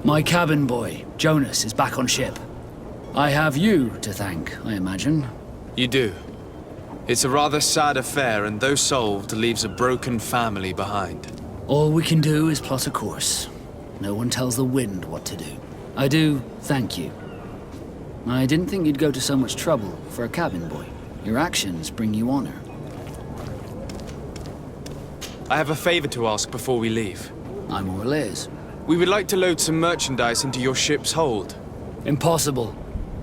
My cabin boy, Jonas, is back on ship. I have you to thank, I imagine. You do. It's a rather sad affair, and though solved, leaves a broken family behind. All we can do is plot a course. No one tells the wind what to do. I do thank you. I didn't think you'd go to so much trouble for a cabin boy. Your actions bring you honor. I have a favor to ask before we leave. I'm all ears. We would like to load some merchandise into your ship's hold. Impossible.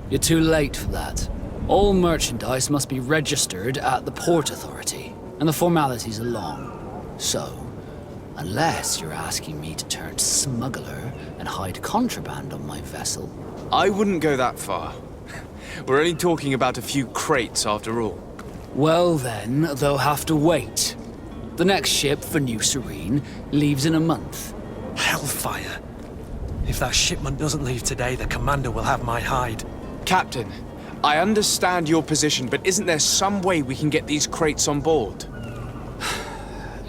You're too late for that. All merchandise must be registered at the Port Authority, and the formalities are long. So, unless you're asking me to turn smuggler and hide contraband on my vessel... I wouldn't go that far. We're only talking about a few crates after all. Well then, they'll have to wait. The next ship for New Serene leaves in a month. Hellfire. If that shipment doesn't leave today, the commander will have my hide. Captain, I understand your position, but isn't there some way we can get these crates on board?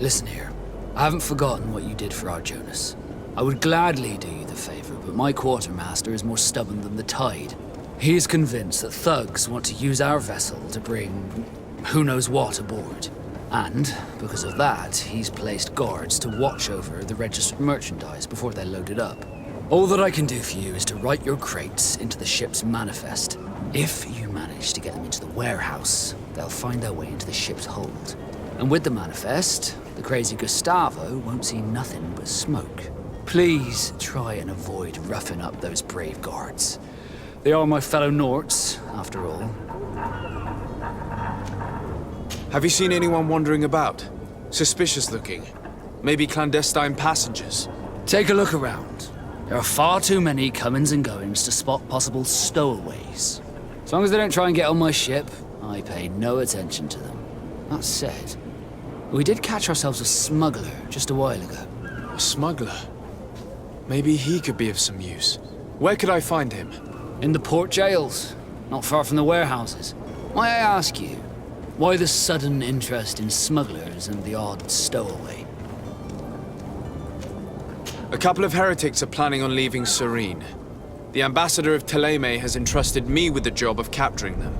Listen here. I haven't forgotten what you did for our Jonas. I would gladly do you the favor, but my quartermaster is more stubborn than the tide. He is convinced that thugs want to use our vessel to bring who knows what aboard. And, because of that, he's placed guards to watch over the registered merchandise before they're loaded up. All that I can do for you is to write your crates into the ship's manifest. If you manage to get them into the warehouse, they'll find their way into the ship's hold. And with the manifest, the crazy Gustavo won't see nothing but smoke. Please try and avoid roughing up those brave guards. They are my fellow Norts, after all. Have you seen anyone wandering about? Suspicious looking. Maybe clandestine passengers? Take a look around. There are far too many comings and goings to spot possible stowaways. As long as they don't try and get on my ship, I pay no attention to them. That said, we did catch ourselves a smuggler just a while ago. A smuggler? Maybe he could be of some use. Where could I find him? In the port jails, not far from the warehouses. May I ask you, why the sudden interest in smugglers and the odd stowaway? A couple of heretics are planning on leaving Serene. The ambassador of Teleme has entrusted me with the job of capturing them.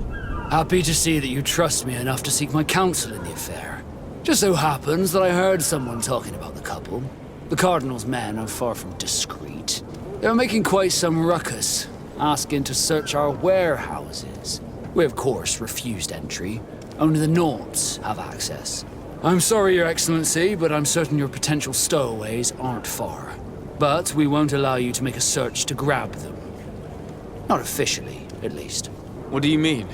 Happy to see that you trust me enough to seek my counsel in the affair. Just so happens that I heard someone talking about the couple. The Cardinal's men are far from discreet. They were making quite some ruckus, asking to search our warehouses. We of course refused entry. Only the Norts have access. I'm sorry, Your Excellency, but I'm certain your potential stowaways aren't far. But we won't allow you to make a search to grab them. Not officially, at least. What do you mean?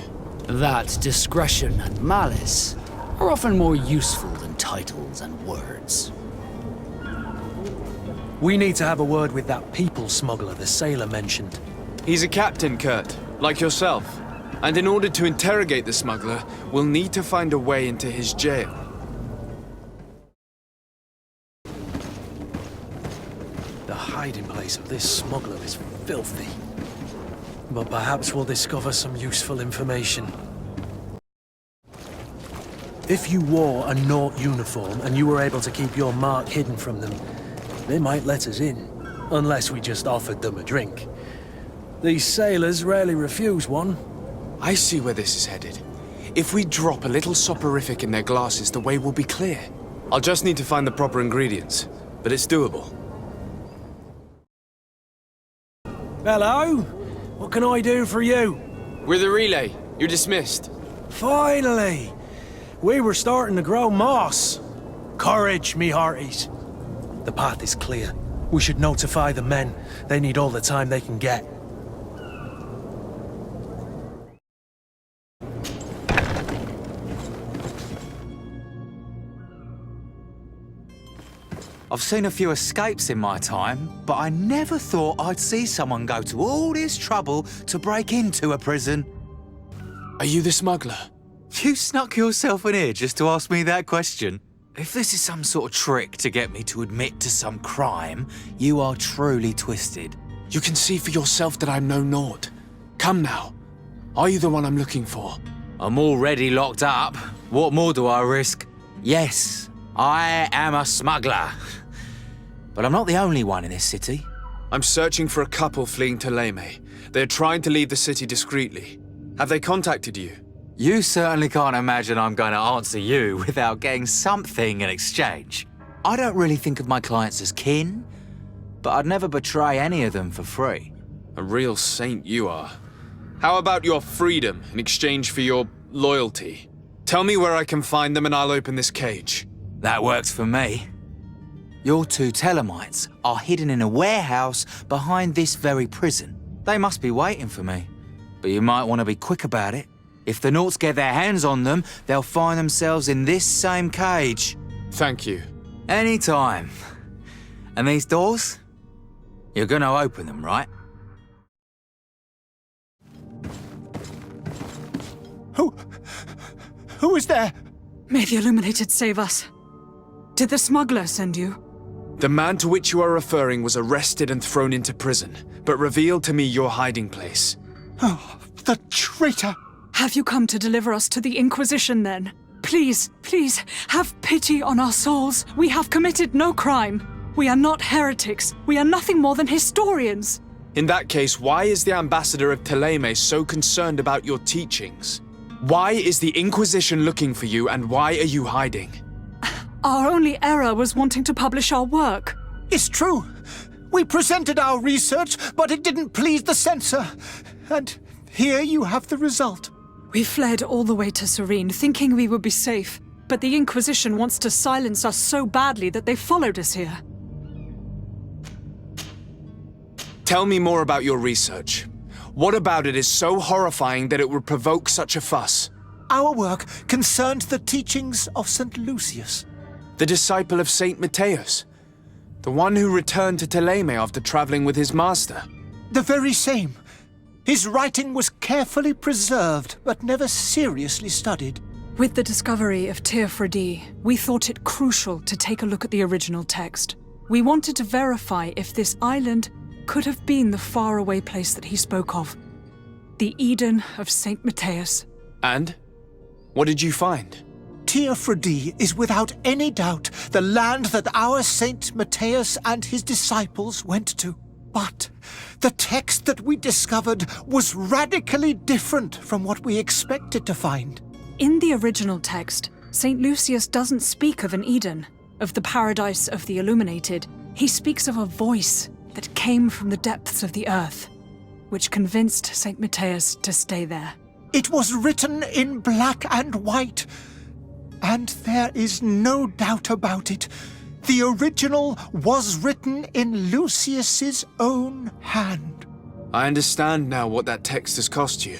That discretion and malice are often more useful than titles and words. We need to have a word with that people smuggler the sailor mentioned. He's a captain, Kurt, like yourself. And in order to interrogate the smuggler, we'll need to find a way into his jail. The hiding place of this smuggler is filthy. But perhaps we'll discover some useful information. If you wore a Nort uniform and you were able to keep your mark hidden from them, they might let us in, unless we just offered them a drink. These sailors rarely refuse one. I see where this is headed. If we drop a little soporific in their glasses, the way will be clear. I'll just need to find the proper ingredients, but it's doable. Hello? What can I do for you? We're the relay. You're dismissed. Finally! We were starting to grow moss. Courage, me hearties. The path is clear. We should notify the men. They need all the time they can get. I've seen a few escapes in my time, but I never thought I'd see someone go to all this trouble to break into a prison. Are you the smuggler? You snuck yourself in here just to ask me that question? If this is some sort of trick to get me to admit to some crime, you are truly twisted. You can see for yourself that I'm no Nort. Come now. Are you the one I'm looking for? I'm already locked up. What more do I risk? Yes, I am a smuggler. But I'm not the only one in this city. I'm searching for a couple fleeing to Leme. They're trying to leave the city discreetly. Have they contacted you? You certainly can't imagine I'm going to answer you without getting something in exchange. I don't really think of my clients as kin, but I'd never betray any of them for free. A real saint you are. How about your freedom in exchange for your loyalty? Tell me where I can find them and I'll open this cage. That works for me. Your two Telemites are hidden in a warehouse behind this very prison. They must be waiting for me, but you might want to be quick about it. If the Nauts get their hands on them, they'll find themselves in this same cage. Thank you. Anytime. And these doors? You're gonna open them, right? Who is there? May the Illuminated save us. Did the smuggler send you? The man to which you are referring was arrested and thrown into prison, but revealed to me your hiding place. Oh, the traitor! Have you come to deliver us to the Inquisition, then? Please, please, have pity on our souls. We have committed no crime. We are not heretics. We are nothing more than historians. In that case, why is the ambassador of Teleme so concerned about your teachings? Why is the Inquisition looking for you, and why are you hiding? Our only error was wanting to publish our work. It's true. We presented our research, but it didn't please the censor. And here you have the result. We fled all the way to Serene, thinking we would be safe. But the Inquisition wants to silence us so badly that they followed us here. Tell me more about your research. What about it is so horrifying that it would provoke such a fuss? Our work concerned the teachings of St. Lucius. The disciple of Saint Matthias. The one who returned to Teleme after traveling with his master. The very same. His writing was carefully preserved, but never seriously studied. With the discovery of Teofredi, we thought it crucial to take a look at the original text. We wanted to verify if this island could have been the faraway place that he spoke of. The Eden of Saint Matthias. And? What did you find? Teofredi is without any doubt the land that our Saint Matthias and his disciples went to. But the text that we discovered was radically different from what we expected to find. In the original text, St. Lucius doesn't speak of an Eden, of the paradise of the Illuminated. He speaks of a voice that came from the depths of the earth, which convinced St. Matthias to stay there. It was written in black and white, and there is no doubt about it. The original was written in Lucius's own hand. I understand now what that text has cost you.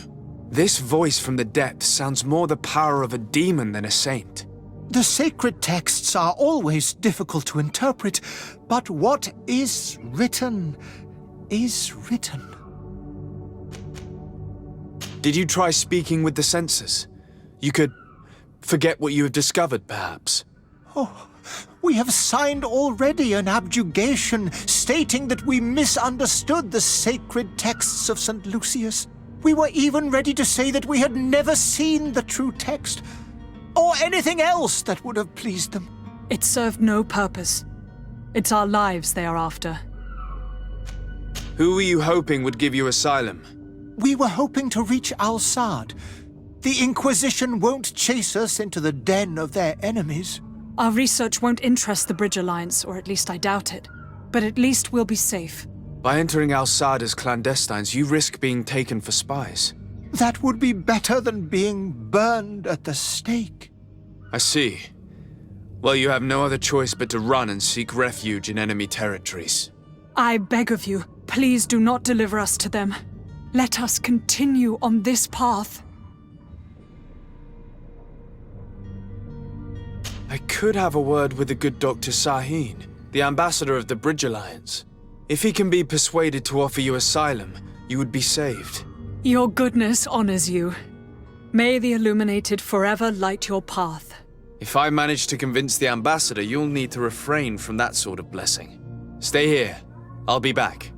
This voice from the depths sounds more the power of a demon than a saint. The sacred texts are always difficult to interpret, but what is written is written. Did you try speaking with the censors? You could forget what you have discovered, perhaps. Oh, we have signed already an abjugation stating that we misunderstood the sacred texts of St. Lucius. We were even ready to say that we had never seen the true text, or anything else that would have pleased them. It served no purpose. It's our lives they are after. Who were you hoping would give you asylum? We were hoping to reach Al-Sad. The Inquisition won't chase us into the den of their enemies. Our research won't interest the Bridge Alliance, or at least I doubt it. But at least we'll be safe. By entering Al-Sad as clandestines, you risk being taken for spies. That would be better than being burned at the stake. I see. Well, you have no other choice but to run and seek refuge in enemy territories. I beg of you, please do not deliver us to them. Let us continue on this path. I could have a word with the good Dr. Sahin, the ambassador of the Bridge Alliance. If he can be persuaded to offer you asylum, you would be saved. Your goodness honors you. May the Illuminated forever light your path. If I manage to convince the ambassador, you'll need to refrain from that sort of blessing. Stay here. I'll be back.